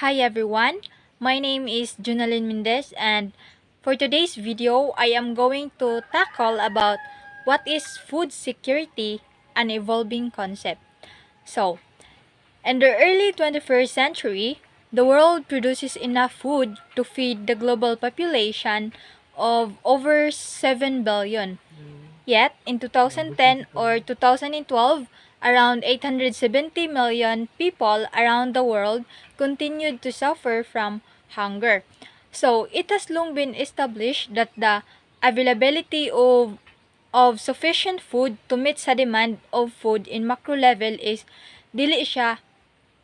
Hi everyone, my name is Junalyn Mendez, and for today's video, I am going to tackle about what is food security, an evolving concept. So, in the early 21st century, the world produces enough food to feed the global population of over 7 billion. Yet, in 2010 or 2012, around 870 million people around the world continued to suffer from hunger. So, it has long been established that the availability of sufficient food to meet sa demand of food in macro level is dili siya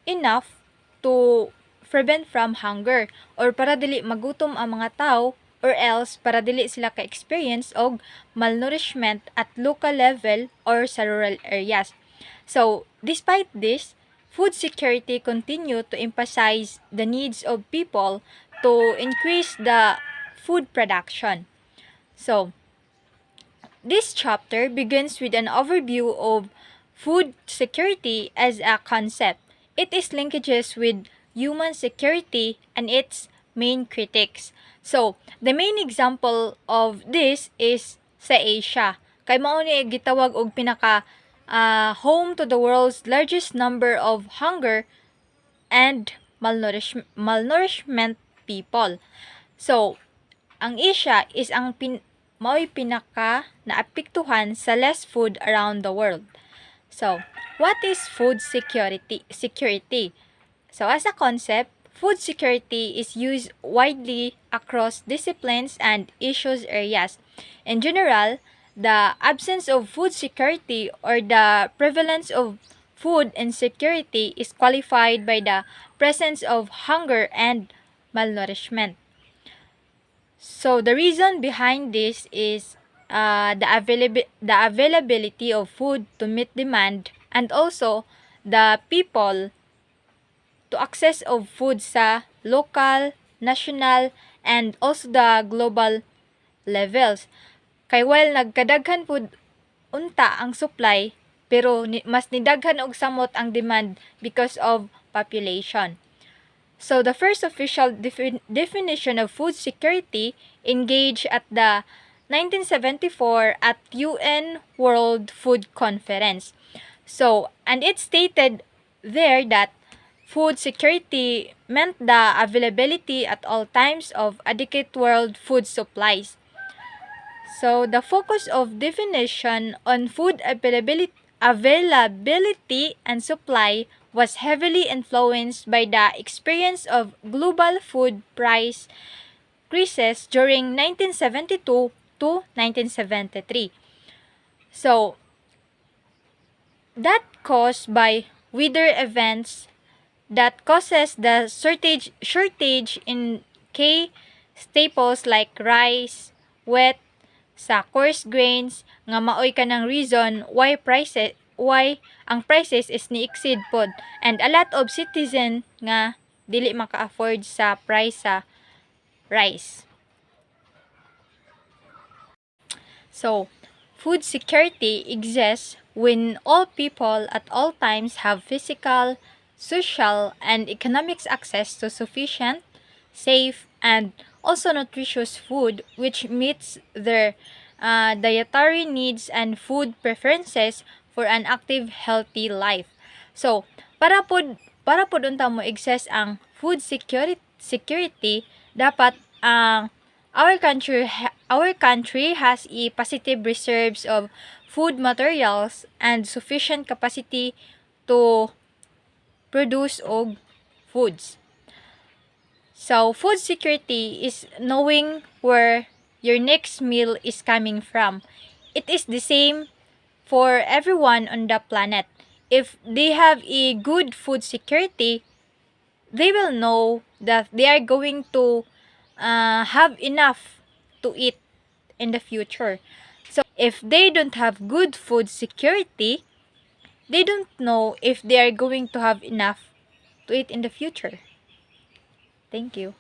enough to prevent from hunger or para dili magutom ang mga tao or else para dili sila ka-experience og malnourishment at local level or sa rural areas. So, despite this, food security continue to emphasize the needs of people to increase the food production. So, this chapter begins with an overview of food security as a concept. It is linkages with human security and its main critics. So, the main example of this is sa Asia. Kay mao ni gitawag og pinaka home to the world's largest number of hunger and malnourishment people. So, ang Asia is ang mao'y pinaka naapektuhan sa less food around the world. So, what is food security? So, as a concept, food security is used widely across disciplines and issues areas. In general, the absence of food security or the prevalence of food insecurity is qualified by the presence of hunger and malnourishment. So the reason behind this is the availability of food to meet demand and also the people to access of food sa local, national, and also the global levels. Kay while nagkadaghan pud unta ang supply, pero mas nidaghan og samot ang demand because of population. So the first official definition of food security engaged at the 1974 at UN World Food Conference. So, and it stated there that food security meant the availability at all times of adequate world food supplies. So, the focus of definition on food availability and supply was heavily influenced by the experience of global food price crisis during 1972 to 1973. So, that caused by weather events that causes the shortage in key staples like rice, wheat, sa coarse grains nga maoy kanang reason why ang prices is ni-exceed pod and a lot of citizen nga dili maka-afford sa price sa rice. So, food security exists when all people at all times have physical, social, and economic access to sufficient, safe, and also nutritious food which meets their dietary needs and food preferences for an active, healthy life. So, para pod unta mo access ang food security dapat ang our country has a positive reserves of food materials and sufficient capacity to produce og foods. So, food security is knowing where your next meal is coming from. It is the same for everyone on the planet. If they have a good food security, they will know that they are going to have enough to eat in the future. So, if they don't have good food security, they don't know if they are going to have enough to eat in the future. Thank you.